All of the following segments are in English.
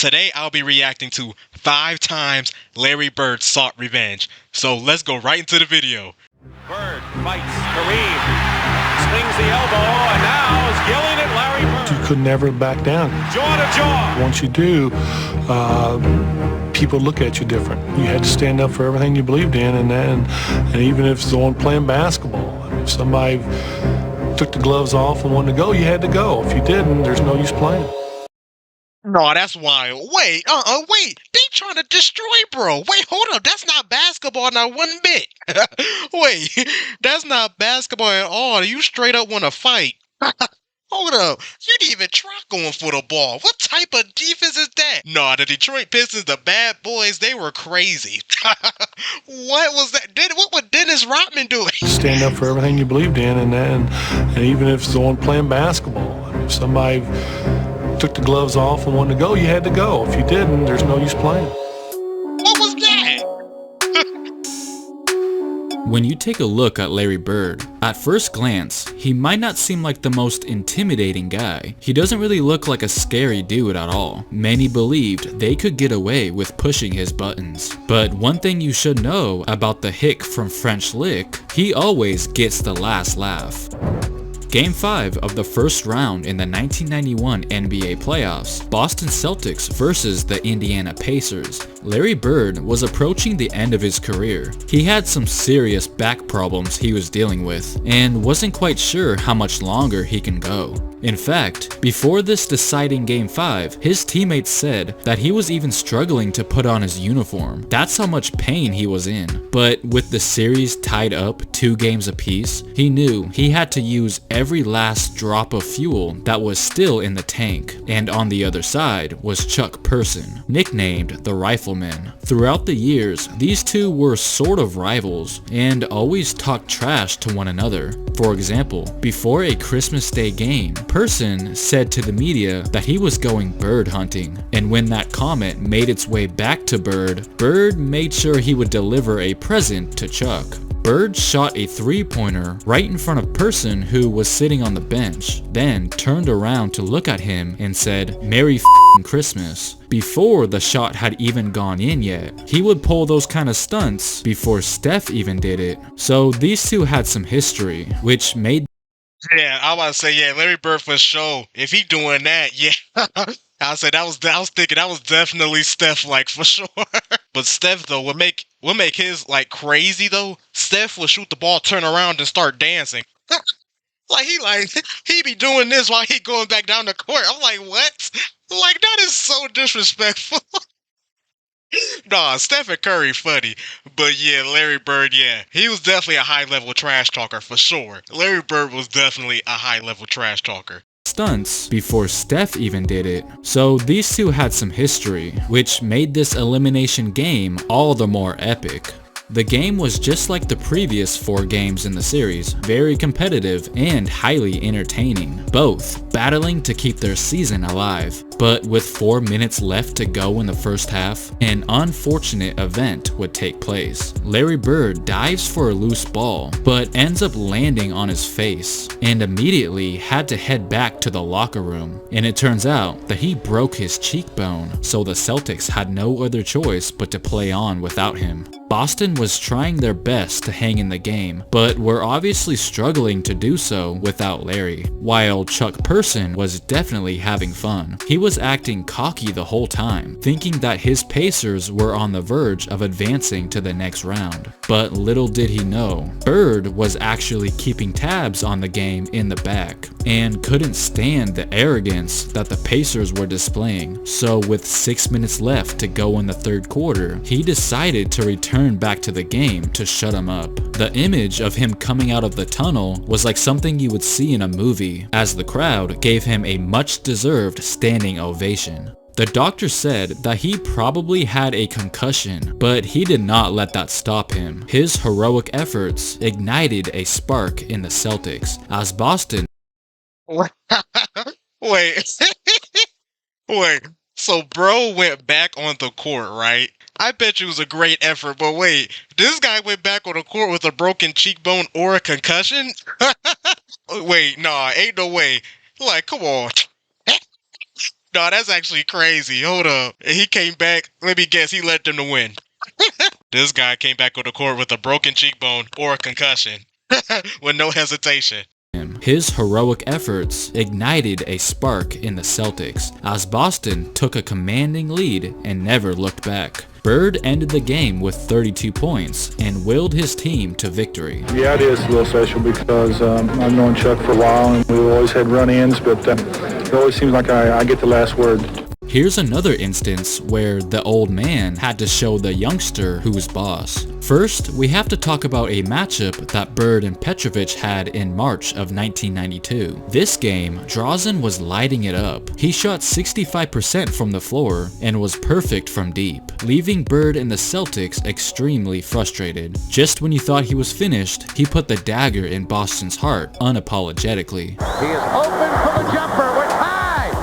Today I'll be reacting to 5 times Larry Bird sought revenge. So let's go right into the video. Bird fights Kareem, swings the elbow, and now is yelling at Larry Bird. You could never back down. Jaw to jaw. Once you do, people look at you different. You had to stand up for everything you believed in, and even if it's the one playing basketball. I mean, if somebody took the gloves off and wanted to go, you had to go. If you didn't, there's no use playing. No, that's wild. Wait, they trying to destroy bro. Wait, hold up, that's not basketball, not one bit. Wait, that's not basketball at all. You straight up want to fight. Hold up, you didn't even try going for the ball. What type of defense is that? No, the Detroit Pistons, the bad boys, they were crazy. What was that? What was Dennis Rodman doing? Stand up for everything you believed in, and even if it's the one playing basketball. I mean, if somebody took the gloves off and wanted to go, you had to go. If you didn't, there's no use playing. What was that? When you take a look at Larry Bird, at first glance, he might not seem like the most intimidating guy. He doesn't really look like a scary dude at all. Many believed they could get away with pushing his buttons. But one thing you should know about the hick from French Lick, he always gets the last laugh. Game 5 of the first round in the 1991 NBA playoffs, Boston Celtics versus the Indiana Pacers. Larry Bird was approaching the end of his career. He had some serious back problems he was dealing with, and wasn't quite sure how much longer he can go. In fact, before this deciding Game 5, his teammates said that he was even struggling to put on his uniform. That's how much pain he was in. But with the series tied up 2 games apiece, he knew he had to use every last drop of fuel that was still in the tank. And on the other side was Chuck Person, nicknamed the Rifleman. Throughout the years, these two were sort of rivals and always talked trash to one another. For example, before a Christmas Day game, Person said to the media that he was going bird hunting, and when that comment made its way back to Bird, Bird made sure he would deliver a present to Chuck. Bird shot a 3-pointer right in front of Person, who was sitting on the bench, then turned around to look at him and said, "Merry f***ing Christmas." Before the shot had even gone in yet. He would pull those kind of stunts before Steph even did it. So these two had some history, which made Yeah, I was about to say, yeah, Larry Bird for sure. If he doing that, yeah. I was thinking that was definitely Steph, like, for sure. But Steph though would make his like crazy though. Steph would shoot the ball, turn around, and start dancing. he be doing this while he going back down the court. I'm like, what? Like, that is so disrespectful. Nah, Stephen Curry funny, but yeah, Larry Bird, yeah, he was definitely a high-level trash talker for sure. Larry Bird was definitely a high-level trash talker. Stunts before Steph even did it. So these two had some history, which made this elimination game all the more epic. The game was just like the previous 4 games in the series, very competitive and highly entertaining, both battling to keep their season alive. But with 4 minutes left to go in the first half, an unfortunate event would take place. Larry Bird dives for a loose ball, but ends up landing on his face, and immediately had to head back to the locker room. And it turns out that he broke his cheekbone, so the Celtics had no other choice but to play on without him. Boston was trying their best to hang in the game, but were obviously struggling to do so without Larry, while Chuck Person was definitely having fun. He was acting cocky the whole time, thinking that his Pacers were on the verge of advancing to the next round. But little did he know, Bird was actually keeping tabs on the game in the back, and couldn't stand the arrogance that the Pacers were displaying. So with 6 minutes left to go in the third quarter, he decided to return back to the game to shut him up. The image of him coming out of the tunnel was like something you would see in a movie, as the crowd gave him a much-deserved standing ovation. The doctor said that he probably had a concussion, but he did not let that stop him. His heroic efforts ignited a spark in the Celtics, as Boston Wait. Wait. So bro went back on the court, right? I bet you it was a great effort, but wait, this guy went back on the court with a broken cheekbone or a concussion? Wait, nah, ain't no way. Like, come on. No, that's actually crazy. Hold up. He came back. Let me guess. He led them to win. This guy came back on the court with a broken cheekbone or a concussion. With no hesitation. His heroic efforts ignited a spark in the Celtics as Boston took a commanding lead and never looked back. Bird ended the game with 32 points and willed his team to victory. Yeah, it is a little special because I've known Chuck for a while and we've always had run-ins, but it always seems like I get the last word. Here's another instance where the old man had to show the youngster who's boss. First, we have to talk about a matchup that Bird and Petrovic had in March of 1992. This game, Drazen was lighting it up. He shot 65% from the floor and was perfect from deep, leaving Bird and the Celtics extremely frustrated. Just when you thought he was finished, he put the dagger in Boston's heart unapologetically. He is open for the jumper. We're tied.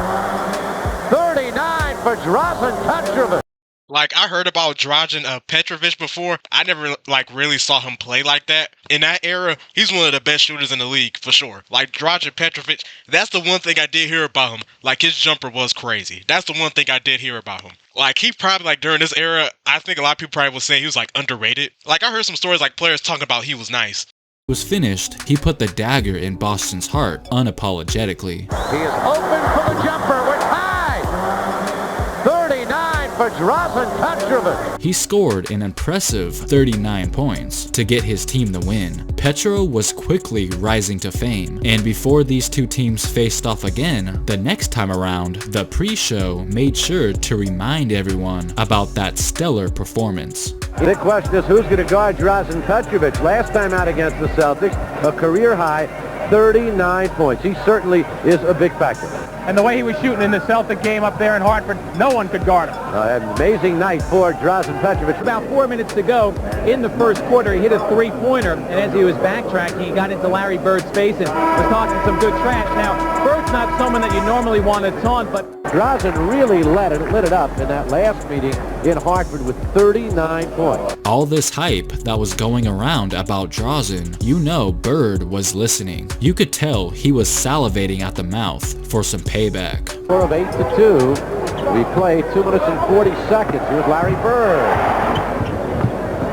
39 for Drazen Petrovic. Like, I heard about Drazen Petrovic before. I never, really saw him play like that. In that era, he's one of the best shooters in the league, for sure. Like, Drazen Petrovic, that's the one thing I did hear about him. Like, his jumper was crazy. That's the one thing I did hear about him. Like, he probably, during this era, I think a lot of people probably was saying he was, underrated. Like, I heard some stories, players talking about he was nice. Was finished, he put the dagger in Boston's heart unapologetically. He is open for the jumper. We're tied. 39 for Drazen Petrovic. He scored an impressive 39 points to get his team the win. Petro was quickly rising to fame, and before these two teams faced off again, the next time around, the pre-show made sure to remind everyone about that stellar performance. The question is who's going to guard Drazen Petrovic. Last time out against the Celtics, a career high 39 points. He certainly is a big factor. And the way he was shooting in the Celtic game up there in Hartford, no one could guard him. An amazing night for Drazen Petrovic. About 4 minutes to go in the first quarter, he hit a three-pointer, and as he was backtracking, he got into Larry Bird's face and was talking some good trash. Now, Bird's not someone that you normally want to taunt, but Drazen really lit it up in that last meeting in Hartford with 39 points. All this hype that was going around about Drazen, you know Bird was listening. You could tell he was salivating at the mouth for some payback. Score of 8-2. We play 2 minutes and 40 seconds. Here's Larry Bird.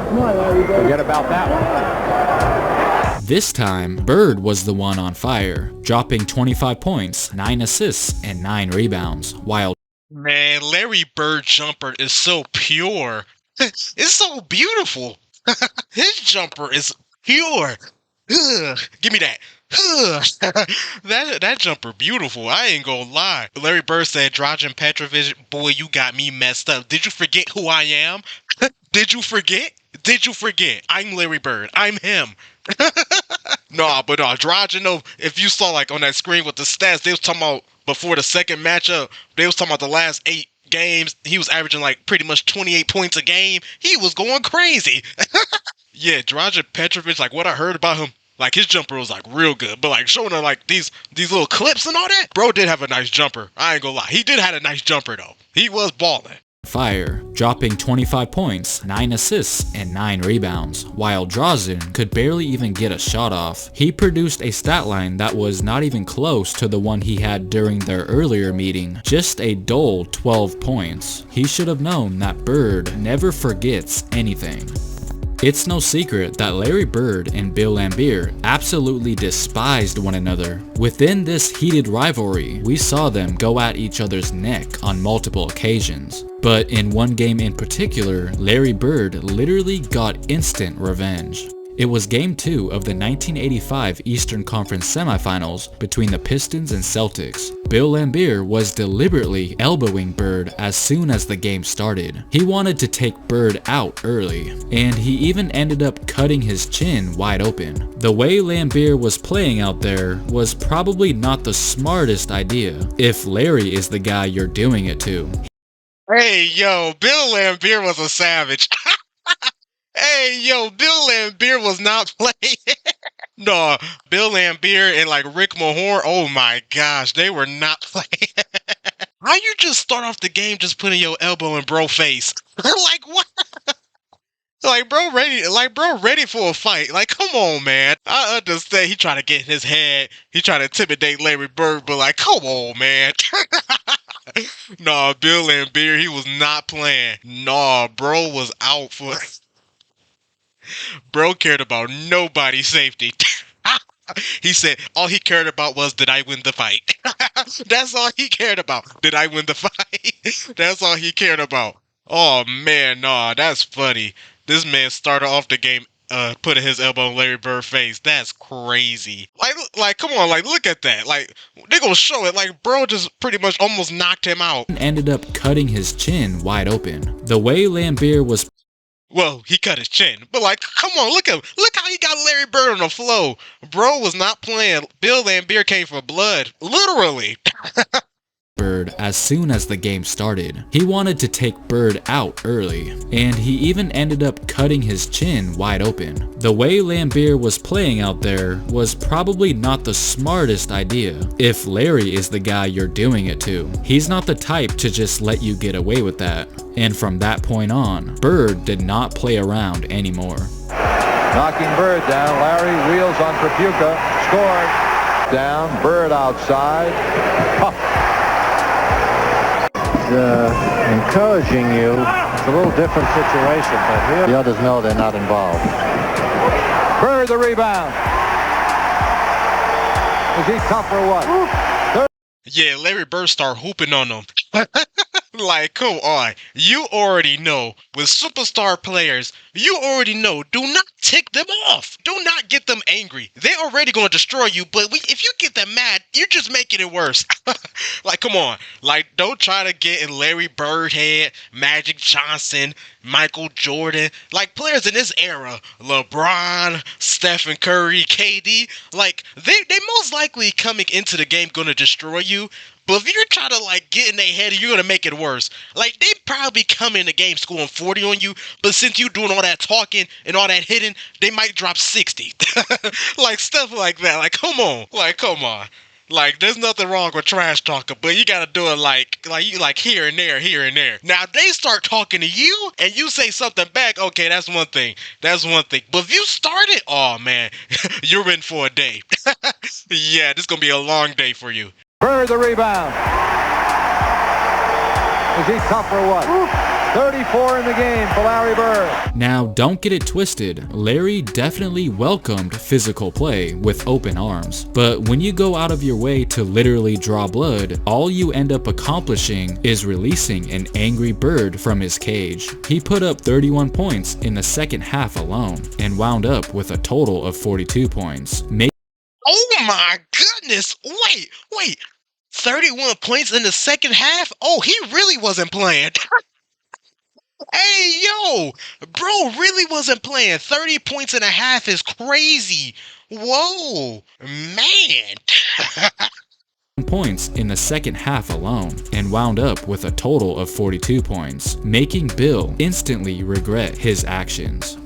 Come on, Larry Bird. Forget about that one. This time, Bird was the one on fire, dropping 25 points, 9 assists, and 9 rebounds, while Man, Larry Bird jumper is so pure. It's so beautiful. His jumper is pure. Ugh, give me that. Ugh. that jumper beautiful. I ain't gonna lie. Larry Bird said, Drazen Petrovic, boy, you got me messed up. Did you forget who I am? Did you forget? Did you forget? I'm Larry Bird. I'm him. Nah, but Drazen, though, if you saw on that screen with the stats, they was talking about before the second matchup, they was talking about the last 8 games. He was averaging pretty much 28 points a game. He was going crazy. Yeah, Drazen Petrovic, what I heard about him, his jumper was real good. But showing her these little clips and all that, bro did have a nice jumper. I ain't gonna lie. He did have a nice jumper though. He was balling. fire, dropping 25 points, 9 assists, and 9 rebounds, while Drazen could barely even get a shot off. He produced a stat line that was not even close to the one he had during their earlier meeting, just a dull 12 points. He should have known that Bird never forgets anything. It's no secret that Larry Bird and Bill Laimbeer absolutely despised one another. Within this heated rivalry, we saw them go at each other's neck on multiple occasions. But in one game in particular, Larry Bird literally got instant revenge. It was Game 2 of the 1985 Eastern Conference semifinals between the Pistons and Celtics. Bill Laimbeer was deliberately elbowing Bird as soon as the game started. He wanted to take Bird out early, and he even ended up cutting his chin wide open. The way Laimbeer was playing out there was probably not the smartest idea, if Larry is the guy you're doing it to. Hey, yo, Bill Laimbeer was a savage. Hey, yo, Bill Laimbeer was not playing. No, Bill Laimbeer and Rick Mahorn, oh my gosh, they were not playing. How you just start off the game just putting your elbow in bro face? What? Bro ready for a fight. Come on, man. I understand he trying to get in his head. He trying to intimidate Larry Bird, but come on, man. Nah, Bill Laimbeer, he was not playing. Nah, bro was out for. Bro cared about nobody's safety. He said all he cared about was, did I win the fight? That's all he cared about. Did I win the fight? That's all he cared about. Oh man, nah, that's funny. This man started off the game putting his elbow in Larry Bird's face. That's crazy. Like, come on, like, look at that. Like, they gonna show it. Like, bro just pretty much almost knocked him out. Ended up cutting his chin wide open. The way Laimbeer was Well, he cut his chin, but like, come on, look at him. Look how he got Larry Bird on the flow. Bro was not playing. Bill Laimbeer came for blood, literally. Bird as soon as the game started. He wanted to take Bird out early, and he even ended up cutting his chin wide open. The way Laimbeer was playing out there was probably not the smartest idea if Larry is the guy you're doing it to. He's not the type to just let you get away with that. And from that point on, Bird did not play around anymore. Knocking Bird down. Larry wheels on Trapuka. Scored. Down. Bird outside. Encouraging you. It's a little different situation, but here the others know they're not involved. Bird the rebound. Is he tough or what? Yeah, Larry Bird started hooping on him. Like, come on. You already know, with superstar players, you already know, do not tick them off. Do not get them angry. They're already going to destroy you, but if you get them mad, you're just making it worse. Like, come on. Like, don't try to get in Larry Bird head, Magic Johnson, Michael Jordan. Like, players in this era, LeBron, Stephen Curry, KD, like, they most likely coming into the game going to destroy you. But if you're trying to, like, get in their head, you're going to make it worse. Like, they probably come in the game scoring 40 on you, but since you doing all that talking and all that hitting, they might drop 60. Like, stuff like that. Like, come on. Like, come on. Like, there's nothing wrong with trash talking, but you gotta do it like here and there, here and there. Now, if they start talking to you and you say something back, okay, that's one thing. That's one thing. But if you start it, oh man, you're in for a day. Yeah, this is gonna be a long day for you. Bird the rebound. Is he tough or what? 34 in the game for Larry Bird. Now, don't get it twisted. Larry definitely welcomed physical play with open arms. But when you go out of your way to literally draw blood, all you end up accomplishing is releasing an angry Bird from his cage. He put up 31 points in the second half alone and wound up with a total of 42 points. Oh my goodness! Wait. 31 points in the second half? Oh, he really wasn't playing. Hey, yo! Bro really wasn't playing. 30 points and a half is crazy. Whoa. Man. Points in the second half alone and wound up with a total of 42 points, making Bill instantly regret his actions.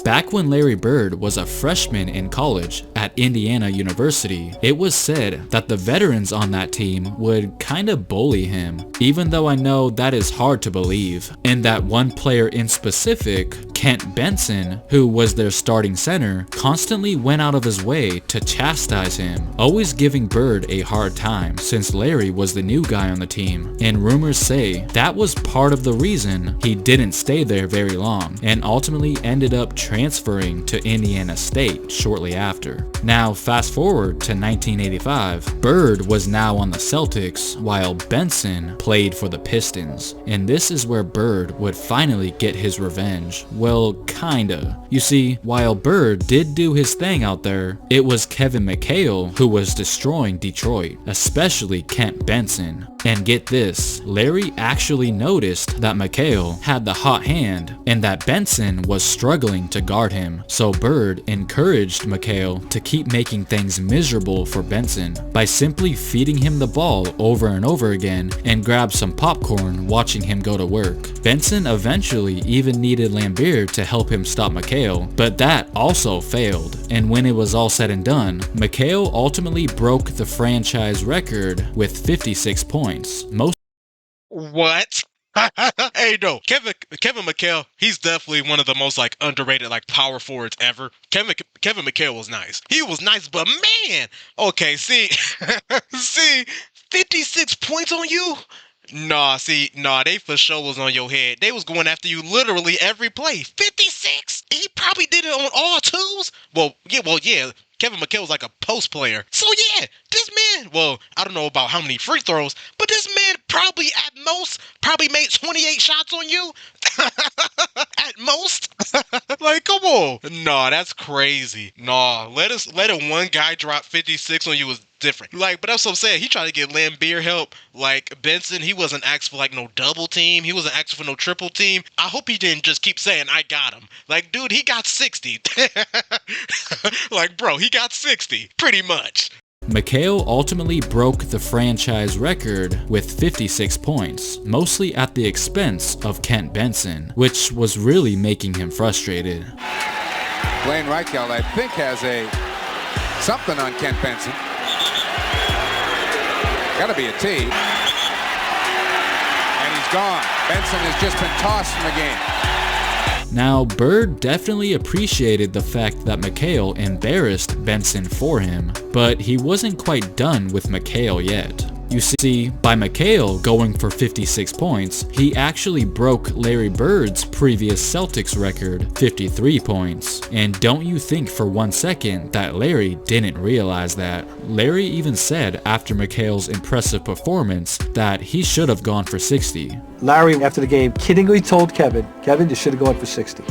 Back when Larry Bird was a freshman in college at Indiana University, it was said that the veterans on that team would kinda bully him, even though I know that is hard to believe, and that one player in specific, Kent Benson, who was their starting center, constantly went out of his way to chastise him, always giving Bird a hard time since Larry was the new guy on the team, and rumors say that was part of the reason he didn't stay there very long and ultimately ended up transferring to Indiana State shortly after. Now fast forward to 1985, Bird was now on the Celtics while Benson played for the Pistons, and this is where Bird would finally get his revenge. Well, kinda. You see, while Bird did do his thing out there, it was Kevin McHale who was destroying Detroit, especially Kent Benson. And get this, Larry actually noticed that McHale had the hot hand and that Benson was struggling to guard him, so Bird encouraged McHale to keep making things miserable for Benson by simply feeding him the ball over and over again and grab some popcorn watching him go to work. Benson eventually even needed Laimbeer to help him stop McHale, but that also failed, and when it was all said and done, McHale ultimately broke the franchise record with 56 points. What? Hey, no, Kevin McHale, he's definitely one of the most like underrated like power forwards ever. Kevin McHale was nice. He was nice, but man, okay, see, 56 points on you. Nah, they for sure was on your head. They was going after you literally every play. 56? He probably did it on all twos? Yeah. Kevin McHale was like a post player. So yeah, this man, well, I don't know about how many free throws, but this man probably at most made 28 shots on you. At most. Like, come on. Nah, that's crazy. Nah, let one guy drop 56 on you was different. Like, but that's what I'm saying. He tried to get Lambeer help. Like, Benson, he wasn't asking for like no double team. He wasn't asking for no triple team. I hope he didn't just keep saying, I got him. Like, dude, he got 60. Like, bro, he got 60. Pretty much. McHale ultimately broke the franchise record with 56 points, mostly at the expense of Kent Benson, which was really making him frustrated. Blaine Reichelt, I think, has something on Kent Benson. Gotta be a T. And he's gone. Benson has just been tossed from the game. Now, Bird definitely appreciated the fact that McHale embarrassed Benson for him, but he wasn't quite done with McHale yet. You see, by McHale going for 56 points, he actually broke Larry Bird's previous Celtics record, 53 points. And don't you think for 1 second that Larry didn't realize that. Larry even said after McHale's impressive performance that he should have gone for 60. Larry, after the game, kiddingly told Kevin, you should have gone for 60.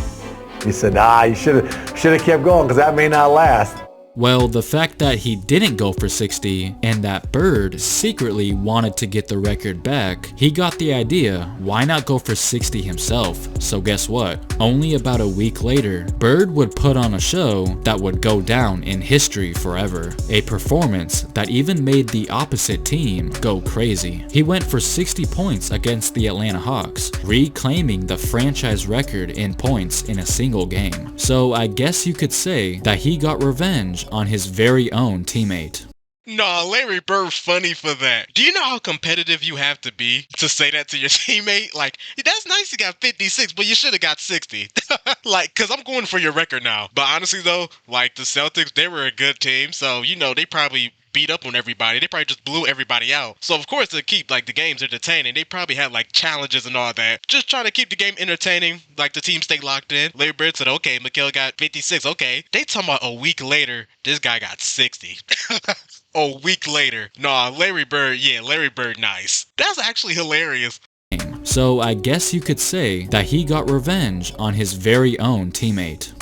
He said, nah, you should have kept going because that may not last. Well, the fact that he didn't go for 60 and that Bird secretly wanted to get the record back, he got the idea, why not go for 60 himself? So guess what? Only about a week later, Bird would put on a show that would go down in history forever. A performance that even made the opposite team go crazy. He went for 60 points against the Atlanta Hawks, reclaiming the franchise record in points in a single game. So I guess you could say that he got revenge on his very own teammate. Nah, Larry Bird funny for that. Do you know how competitive you have to be to say that to your teammate? Like, that's nice you got 56, but you should have got 60. Like, because I'm going for your record now. But honestly, though, like, the Celtics, they were a good team. So, you know, they probably beat up on everybody. They probably just blew everybody out. So, of course, to keep, like, the games entertaining, they probably had, like, challenges and all that. Just trying to keep the game entertaining, like, the team stay locked in. Larry Bird said, okay, McHale got 56. Okay. They talking about a week later, this guy got 60. A week later. Nah, Larry Bird, nice. That's actually hilarious. So I guess you could say that he got revenge on his very own teammate.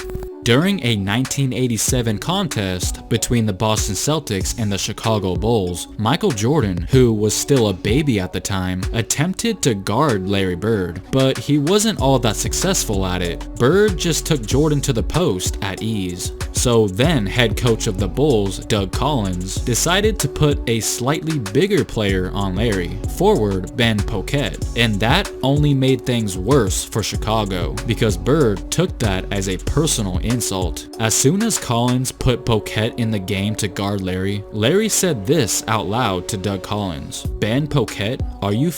During a 1987 contest between the Boston Celtics and the Chicago Bulls, Michael Jordan, who was still a baby at the time, attempted to guard Larry Bird, but he wasn't all that successful at it. Bird just took Jordan to the post at ease. So then head coach of the Bulls, Doug Collins, decided to put a slightly bigger player on Larry, forward Ben Poquet, and that only made things worse for Chicago because Bird took that as a personal insult. As soon as Collins put Poquet in the game to guard Larry, Larry said this out loud to Doug Collins, "Ben Poquet, are you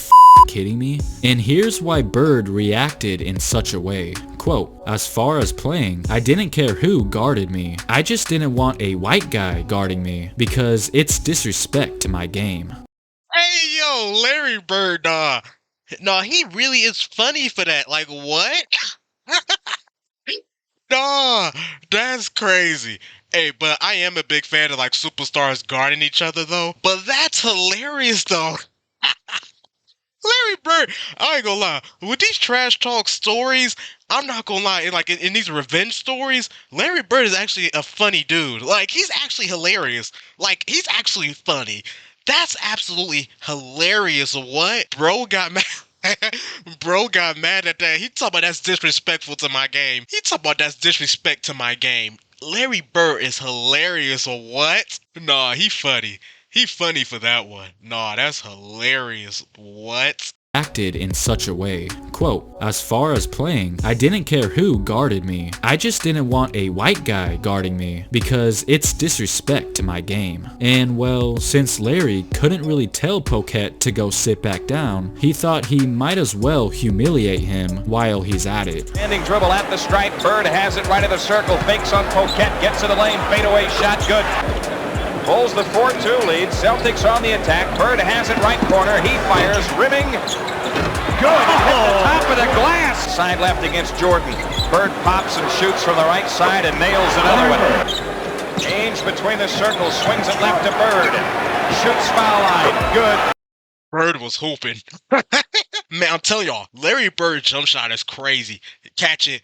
kidding me?" And here's why Bird reacted in such a way. Quote, "As far as playing, I didn't care who guarded me. I just didn't want a white guy guarding me because it's disrespect to my game." Hey, yo, Larry Bird, nah, he really is funny for that. Like, what? Nah, that's crazy. Hey, but I am a big fan of, like, superstars guarding each other, though. But that's hilarious, though. Larry Bird, I ain't gonna lie, with these trash talk stories, I'm not gonna lie, in these revenge stories, Larry Bird is actually a funny dude. Like, he's actually hilarious. Like, he's actually funny. That's absolutely hilarious. What? Bro got mad. Bro got mad at that. He talking about that's disrespectful to my game. He talking about that's disrespect to my game. Larry Bird is hilarious. What? Nah, he funny. He funny for that one. Nah, that's hilarious. What? Acted in such a way. Quote, "As far as playing, I didn't care who guarded me. I just didn't want a white guy guarding me because it's disrespect to my game." And well, since Larry couldn't really tell Poquet to go sit back down, he thought he might as well humiliate him while he's at it. Standing dribble at the stripe. Bird has it right of the circle. Fakes on Poquet. Gets to the lane. Fadeaway shot. Good. Bulls the 4-2 lead. Celtics on the attack. Bird has it right corner. He fires. Rimming. Good. Hit the top of the glass. Side left against Jordan. Bird pops and shoots from the right side and nails another one. Ainge between the circles. Swings it left to Bird. Shoots foul line. Good. Bird was hooping. Man, I'm telling y'all, Larry Bird jump shot is crazy. Catch it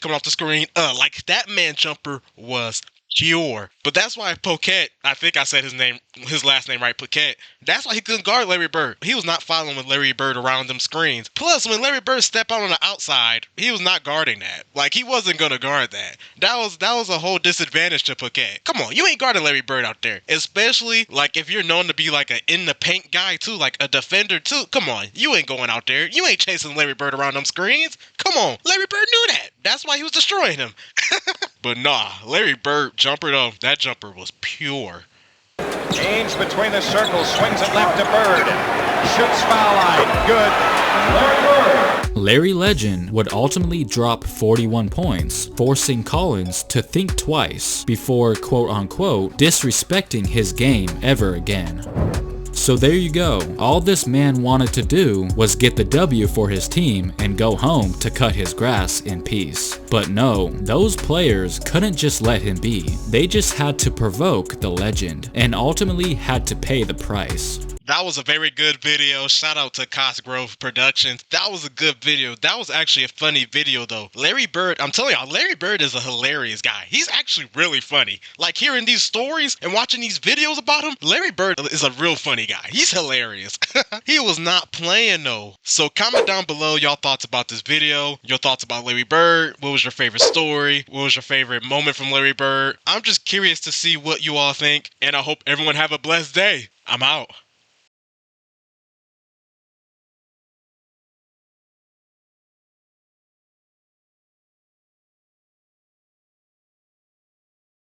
coming off the screen. Like that man jumper was pure. But that's why Poquet, I think I said his last name right, Poquet. That's why he couldn't guard Larry Bird. He was not following with Larry Bird around them screens. Plus, when Larry Bird stepped out on the outside, he was not guarding that. Like, he wasn't gonna guard that. That was a whole disadvantage to Poquet. Come on, you ain't guarding Larry Bird out there. Especially, like, if you're known to be, like, a in-the-paint guy, too, like a defender, too. Come on, you ain't going out there. You ain't chasing Larry Bird around them screens. Come on, Larry Bird knew that. That's why he was destroying him. But nah, Larry Bird jumper, though, that jumper was pure. Ainge between the circles, swings it left to Bird. Shoots foul line. Good. Larry Bird. Larry Legend would ultimately drop 41 points, forcing Collins to think twice before quote-unquote disrespecting his game ever again. So there you go. All this man wanted to do was get the W for his team and go home to cut his grass in peace. But no, those players couldn't just let him be. They just had to provoke the legend and ultimately had to pay the price. That was a very good video. Shout out to Cosgrove Productions. That was a good video. That was actually a funny video, though. Larry Bird, I'm telling y'all, Larry Bird is a hilarious guy. He's actually really funny. Like, hearing these stories and watching these videos about him, Larry Bird is a real funny guy. He's hilarious. He was not playing, though. So comment down below y'all thoughts about this video, your thoughts about Larry Bird. What was your favorite story? What was your favorite moment from Larry Bird? I'm just curious to see what you all think, and I hope everyone have a blessed day. I'm out.